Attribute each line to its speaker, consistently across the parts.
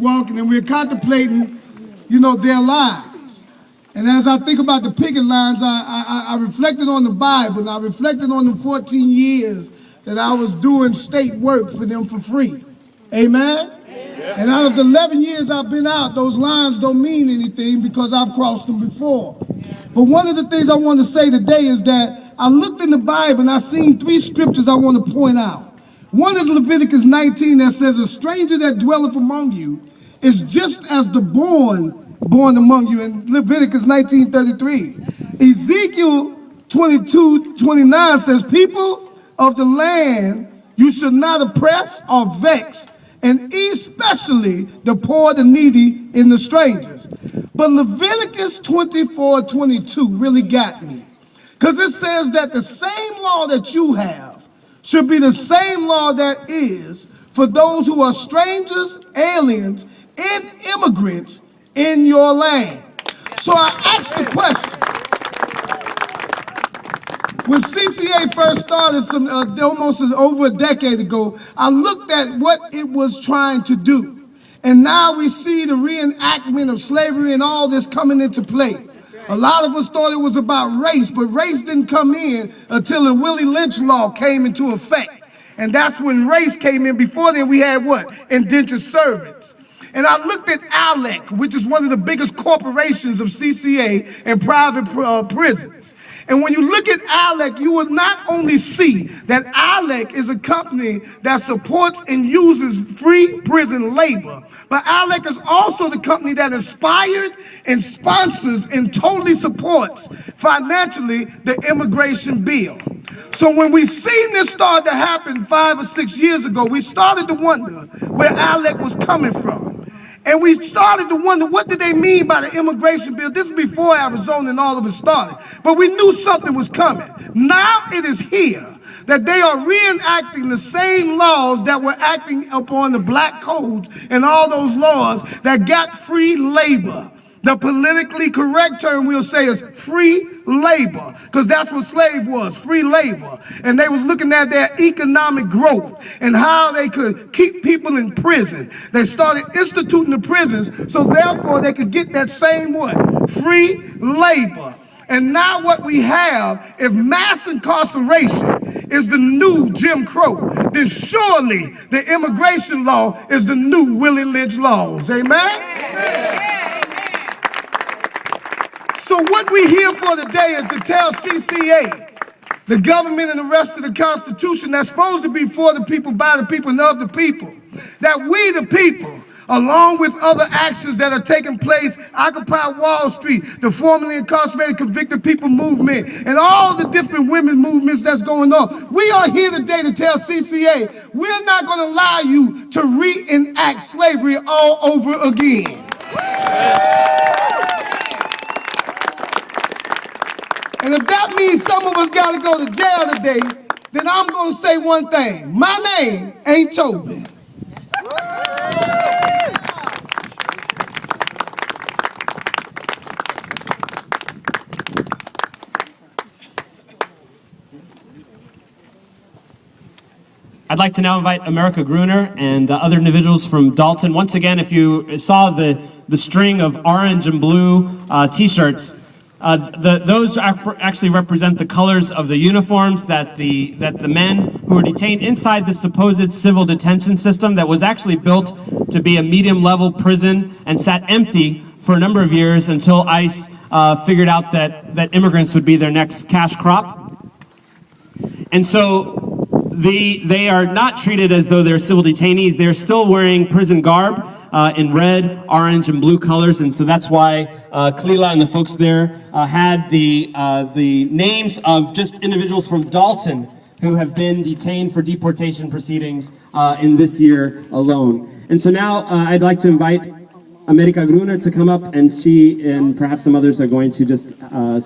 Speaker 1: walking and we're contemplating, their lives. And as I think about the picket lines, I reflected on the Bible, and I reflected on the 14 years that I was doing state work for them for free. Amen? And out of the 11 years I've been out, those lines don't mean anything because I've crossed them before. But one of the things I want to say today is that I looked in the Bible and I seen 3 scriptures I want to point out. One is Leviticus 19 that says, a stranger that dwelleth among you is just as the born among you, in Leviticus 19:33. Ezekiel 22:29 says, people of the land you should not oppress or vex, and especially the poor, the needy, and the strangers. But Leviticus 24:22 really got me, because it says that the same law that you have should be the same law that is for those who are strangers, aliens, and immigrants in your land. So I asked the question. When CCA first started almost over a decade ago, I looked at what it was trying to do. And now we see the reenactment of slavery and all this coming into play. A lot of us thought it was about race, but race didn't come in until the Willie Lynch law came into effect. And that's when race came in. Before then, we had what? Indentured servants. And I looked at ALEC, which is one of the biggest corporations of CCA and private prisons. And when you look at ALEC, you will not only see that ALEC is a company that supports and uses free prison labor, but ALEC is also the company that inspired and sponsors and totally supports financially the immigration bill. So when we seen this start to happen 5 or 6 years ago, we started to wonder where ALEC was coming from. And we started to wonder, what did they mean by the immigration bill? This is before Arizona and all of it started. But we knew something was coming. Now it is here that they are reenacting the same laws that were acting upon the black codes and all those laws that got free labor. The politically correct term we'll say is free labor, because that's what slave was, free labor. And they was looking at their economic growth and how they could keep people in prison. They started instituting the prisons so therefore they could get that same what? Free labor. And now what we have, if mass incarceration is the new Jim Crow, then surely the immigration law is the new Willie Lynch laws. Amen? So what we're here for today is to tell CCA, the government and the rest of the Constitution that's supposed to be for the people, by the people, and of the people, that we the people, along with other actions that are taking place, Occupy Wall Street, the formerly incarcerated convicted people movement, and all the different women movements that's going on. We are here today to tell CCA, we're not going to allow you to reenact slavery all over again. And if that means some of us got to go to jail today, then I'm going to say one thing. My name ain't Tobin.
Speaker 2: I'd like to now invite America Gruner and other individuals from Dalton. Once again, if you saw the string of orange and blue T-shirts, those actually represent the colors of the uniforms that the men who were detained inside the supposed civil detention system that was actually built to be a medium-level prison and sat empty for a number of years until ICE figured out that immigrants would be their next cash crop. And so they are not treated as though they're civil detainees. They're still wearing prison garb in red, orange, and blue colors, and so that's why Kalila and the folks there had the names of just individuals from Dalton who have been detained for deportation proceedings in this year alone. And so now I'd like to invite America Gruner to come up, and she and perhaps some others are going to just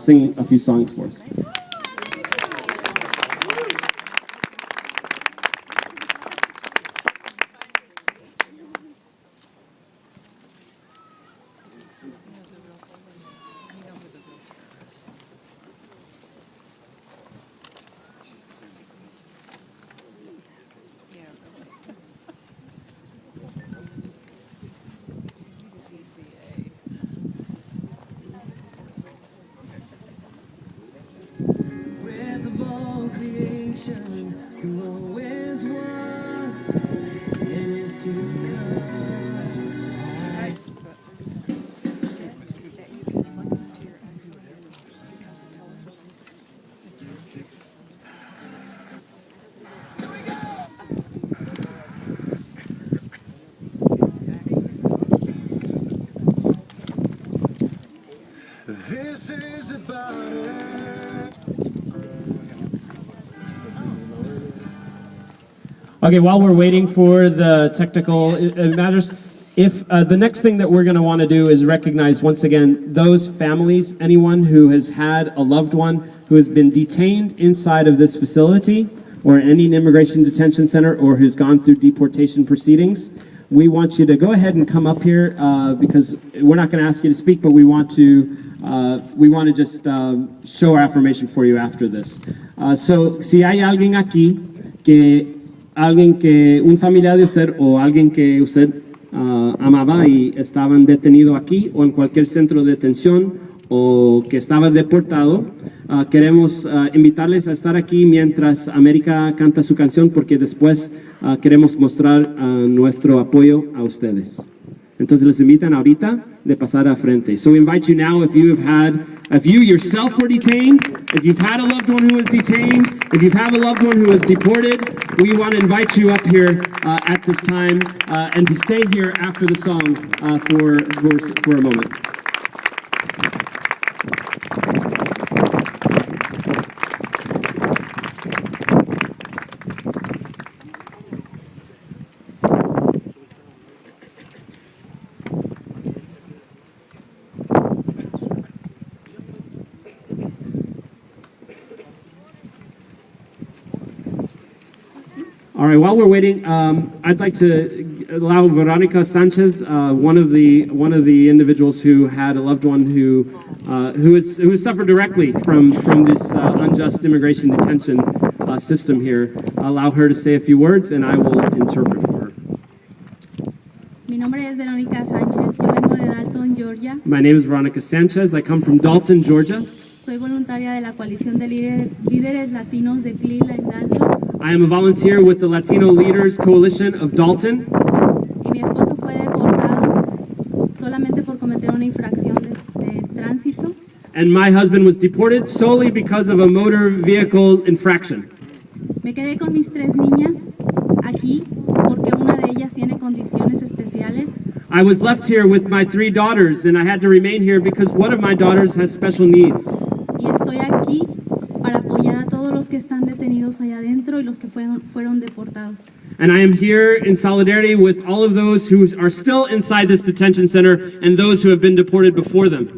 Speaker 2: sing a few songs for us.
Speaker 3: This is about it.
Speaker 2: Okay, while we're waiting for the technical matters, if the next thing that we're going to want to do is recognize once again those families, anyone who has had a loved one who has been detained inside of this facility or any immigration detention center or who's gone through deportation proceedings. We want you to go ahead and come up here because we're not going to ask you to speak, but we want to just show our affirmation for you after this. So, si hay alguien aquí un familiar de usted o alguien que usted amaba y estaban detenido aquí o en cualquier centro de detención o que estaba deportado, queremos invitarles a estar aquí mientras América canta su canción porque después queremos mostrar nuestro apoyo a ustedes. Entonces les invitan ahorita de pasar a frente. So we invite you now if you yourself were detained, if you've had a loved one who was detained, if you have a loved one who was deported, we want to invite you up here at this time and to stay here after the song for a moment. All right, while we're waiting, I'd like to allow Veronica Sanchez, one of the individuals who had a loved one who has suffered directly from this unjust immigration detention system here, allow her to say a few words and I will interpret for her.
Speaker 4: Mi nombre es Verónica Sánchez, yo vengo de Dalton, Georgia.
Speaker 2: My name is Veronica Sanchez. I come from Dalton, Georgia.
Speaker 4: Soy voluntaria de la coalición de líderes latinos de CLILA en Dalton.
Speaker 2: I am a volunteer with the Latino Leaders Coalition of Dalton.
Speaker 4: Y mi esposo fue deportado solamente por cometer una infracción de tránsito.
Speaker 2: And my husband was deported solely because of a motor vehicle infraction.
Speaker 4: Me quedé con mis 3 niñas aquí porque una de ellas tiene condiciones especiales.
Speaker 2: I was left here with my 3 daughters and I had to remain here because one of my daughters has special needs.
Speaker 4: Y estoy aquí para apoyar a todos los que están detenidos allá adentro y los que fueron deportados.
Speaker 2: And I am here in solidarity with all of those who are still inside this detention center and those who have been deported before them.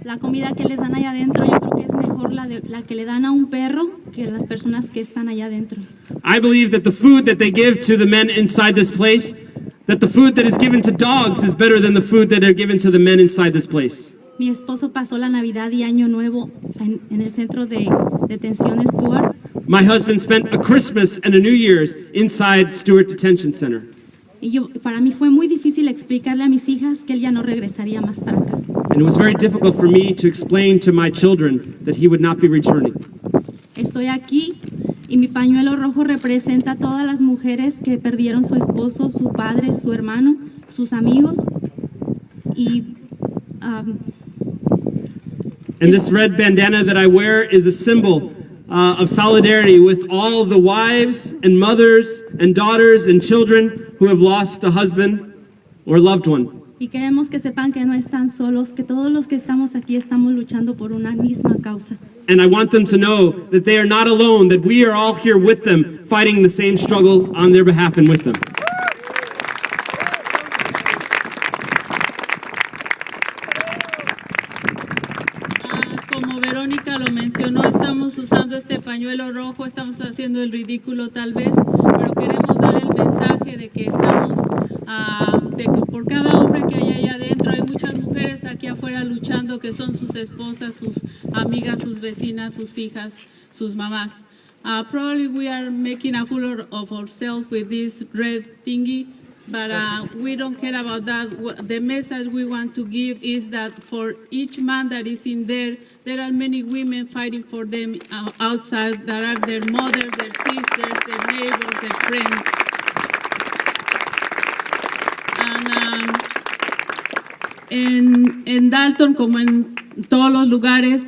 Speaker 4: La comida que les dan allá adentro yo creo que es mejor la que le dan a un perro que las personas que están allá adentro.
Speaker 2: I believe that the food that they give to the men inside this place, that the food that is given to dogs is better than the food that are given to the men inside this place.
Speaker 4: Mi esposo pasó la Navidad y Año Nuevo en el centro de detención Stuart.
Speaker 2: My husband spent a Christmas and a New Year's inside Stewart Detention Center.
Speaker 4: Y para mí fue muy difícil explicarle a mis hijas que él ya no regresaría más para acá.
Speaker 2: And it was very difficult for me to explain to my children that he would not be returning.
Speaker 4: Estoy aquí y mi pañuelo rojo representa a todas las mujeres que perdieron su esposo, su padre, su hermano, sus amigos.
Speaker 2: And this red bandana that I wear is a symbol of solidarity with all the wives and mothers and daughters and children who have lost a husband or loved one.
Speaker 4: Y queremos que sepan que no están solos, que todos los que estamos aquí estamos luchando por una misma causa.
Speaker 2: And I want them to know that they are not alone, that we are all here with them, fighting the same struggle on their behalf and with them.
Speaker 5: Como Verónica lo mencionó, estamos usando este pañuelo rojo, estamos haciendo el ridículo tal vez, pero queremos dar el mensaje de que estamos, de que por cada hombre que hay allá adentro, hay muchas mujeres aquí afuera luchando que son sus esposas, sus amigas, sus vecinas, sus hijas, sus mamás. Probably we are making a fool of ourselves with this red thingy, but we don't care about that. The message we want to give is that for each man that is in there, there are many women fighting for them outside. That are their mothers, their sisters, their neighbors, their friends. And en Dalton, como en todos los lugares,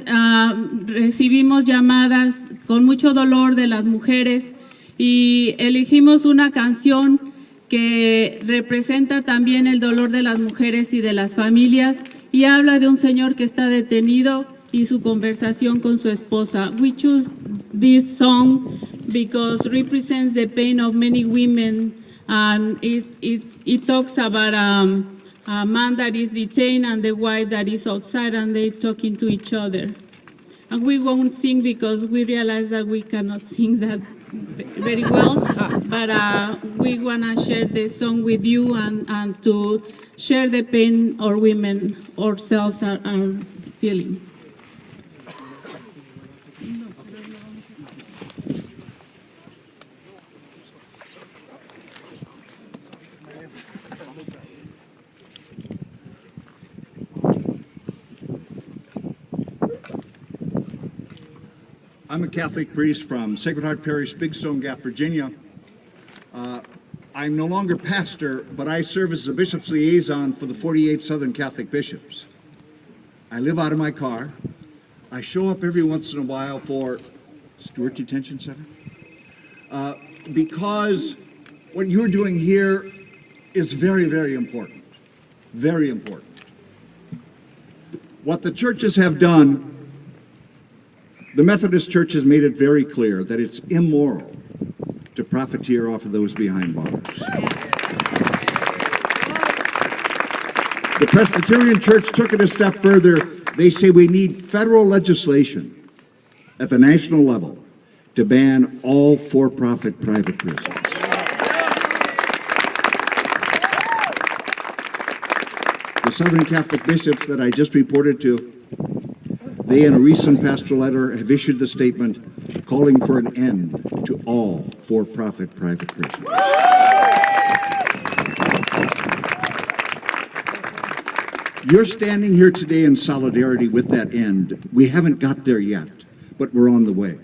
Speaker 5: recibimos llamadas con mucho dolor de las mujeres y elegimos una canción que representa también el dolor de las mujeres y de las familias y habla de un señor que está detenido y su conversación con su esposa. We choose this song because it represents the pain of many women, and it talks about a man that is detained and the wife that is outside, and they're talking to each other. And we won't sing because we realize that we cannot sing that very well, but we want to share this song with you and to share the pain our women ourselves are feeling.
Speaker 6: I'm a Catholic priest from Sacred Heart Parish, Big Stone Gap, Virginia. I'm no longer pastor, but I serve as the bishop's liaison for the 48 Southern Catholic bishops. I live out of my car. I show up every once in a while for Stewart Detention Center because what you're doing here is very, very important. Very important. What the churches have done, the Methodist Church has made it very clear that it's immoral to profiteer off of those behind bars. The Presbyterian Church took it a step further. They say we need federal legislation at the national level to ban all for-profit private prisons. The Southern Catholic bishops that I just reported to, they, in a recent pastoral letter, have issued the statement calling for an end to all for-profit private prisons. You're standing here today in solidarity with that end. We haven't got there yet, but we're on the way.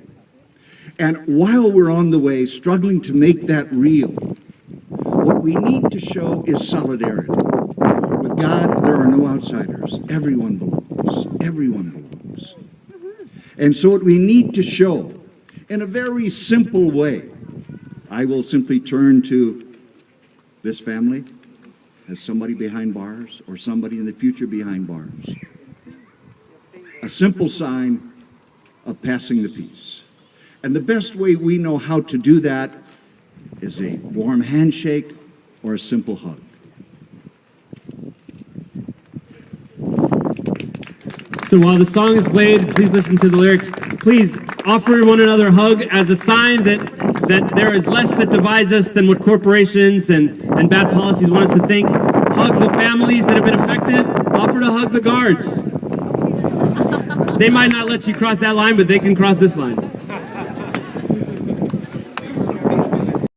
Speaker 6: And while we're on the way, struggling to make that real, what we need to show is solidarity. With God, there are no outsiders. Everyone belongs. Everyone belongs. And so what we need to show, in a very simple way, I will simply turn to this family as somebody behind bars or somebody in the future behind bars. A simple sign of passing the peace. And the best way we know how to do that is a warm handshake or a simple hug.
Speaker 2: So while the song is played, please listen to the lyrics. Please offer one another a hug as a sign that there is less that divides us than what corporations and bad policies want us to think. Hug the families that have been affected. Offer to hug the guards. They might not let you cross that line, but they can cross this line.